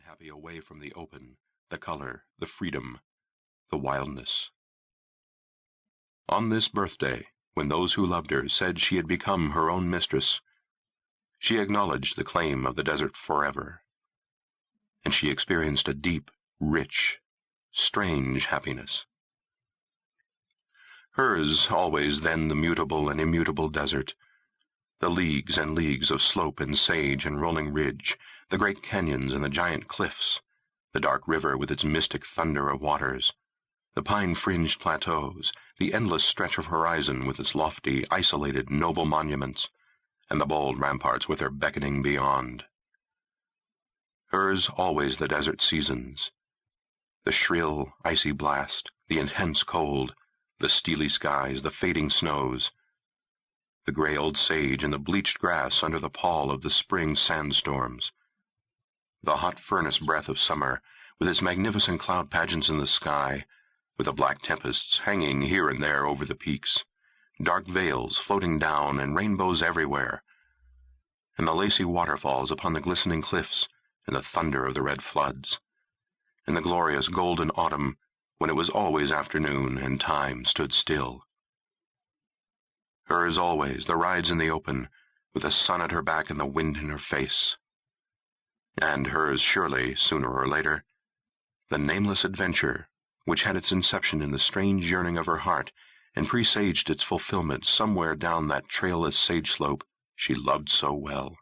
happy away from the open, the color, the freedom, the wildness. On this birthday, when those who loved her said she had become her own mistress, she acknowledged the claim of the desert forever, and she experienced a deep, rich, strange happiness. Hers always then the mutable and immutable desert, the leagues and leagues of slope and sage and rolling ridge, the great canyons and the giant cliffs, the dark river with its mystic thunder of waters, the pine-fringed plateaus, the endless stretch of horizon with its lofty, isolated, noble monuments, and the bold ramparts with their beckoning beyond. Hers always the desert seasons, the shrill, icy blast, the intense cold, the steely skies, the fading snows, the gray old sage and the bleached grass under the pall of the spring sandstorms, the hot furnace breath of summer, with its magnificent cloud pageants in the sky, with the black tempests hanging here and there over the peaks, dark veils floating down and rainbows everywhere, and the lacy waterfalls upon the glistening cliffs, and the thunder of the red floods, and the glorious golden autumn when it was always afternoon and time stood still. Hers always the rides in the open, with the sun at her back and the wind in her face. And hers surely, sooner or later, the nameless adventure which had its inception in the strange yearning of her heart and presaged its fulfillment somewhere down that trailless sage slope she loved so well.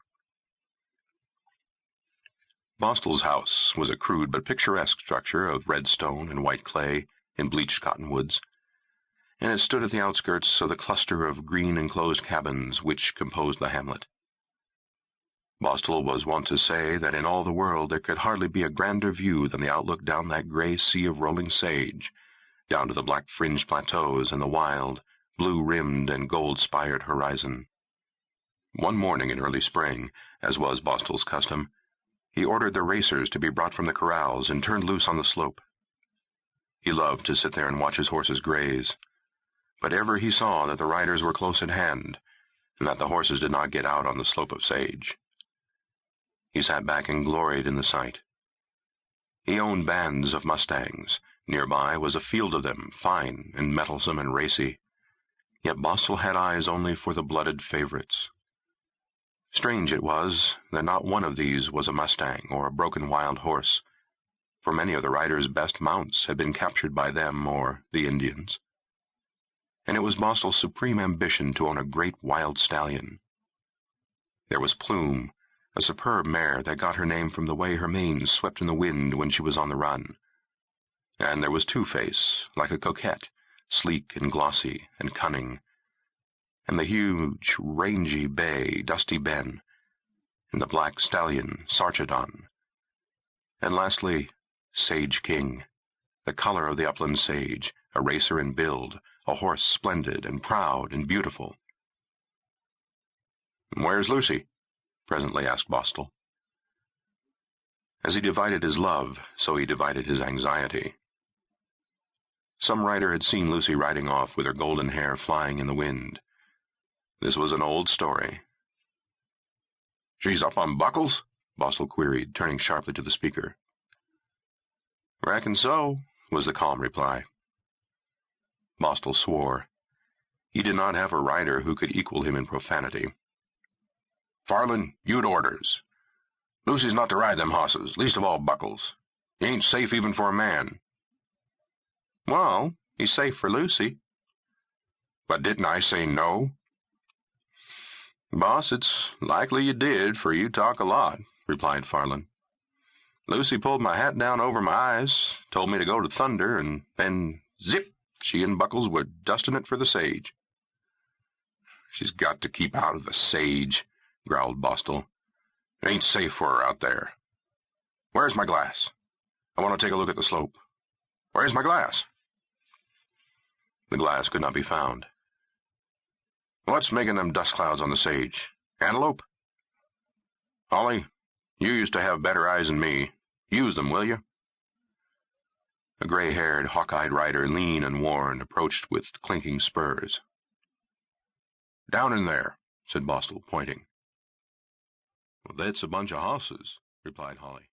Bostel's house was a crude but picturesque structure of red stone and white clay in bleached cottonwoods, and it stood at the outskirts of the cluster of green enclosed cabins which composed the hamlet. Bostel was wont to say that in all the world there could hardly be a grander view than the outlook down that gray sea of rolling sage, down to the black-fringed plateaus and the wild, blue-rimmed and gold-spired horizon. One morning in early spring, as was Bostel's custom, he ordered the racers to be brought from the corrals and turned loose on the slope. He loved to sit there and watch his horses graze, but ever he saw that the riders were close at hand, and that the horses did not get out on the slope of sage. He sat back and gloried in the sight. He owned bands of mustangs. Nearby was a field of them, fine and mettlesome and racy. Yet Bostel had eyes only for the blooded favorites. Strange it was that not one of these was a mustang or a broken wild horse, for many of the riders' best mounts had been captured by them or the Indians. And it was Bostel's supreme ambition to own a great wild stallion. There was Plume, a superb mare that got her name from the way her mane swept in the wind when she was on the run. And there was Two-Face, like a coquette, sleek and glossy and cunning, and the huge, rangy bay, Dusty Ben, and the black stallion, Sarchedon, and lastly, Sage King, the color of the upland sage, a racer in build, a horse splendid and proud and beautiful. "Where's Lucy?" presently asked Bostel. As he divided his love, so he divided his anxiety. Some rider had seen Lucy riding off with her golden hair flying in the wind. This was an old story. "She's up on Buckles?" Bostel queried, turning sharply to the speaker. "Reckon so," was the calm reply. Bostel swore. He did not have a rider who could equal him in profanity. "Farland, you'd orders. Lucy's not to ride them hosses, least of all Buckles. He ain't safe even for a man." "Well, he's safe for Lucy." "But didn't I say no?" "Boss, it's likely you did, for you talk a lot," replied Farland. "Lucy pulled my hat down over my eyes, told me to go to Thunder, and then, zip, she and Buckles were dusting it for the sage." "She's got to keep out of the sage," growled Bostel. "It ain't safe for her out there. Where's my glass? I want to take a look at the slope. Where's my glass?" The glass could not be found. "What's making them dust clouds on the sage? Antelope?" "Holly, you used to have better eyes than me. Use them, will you?" A gray-haired, hawk-eyed rider, lean and worn, approached with clinking spurs. "Down in there," said Bostel, pointing. "Well, that's a bunch of hosses," replied Holly.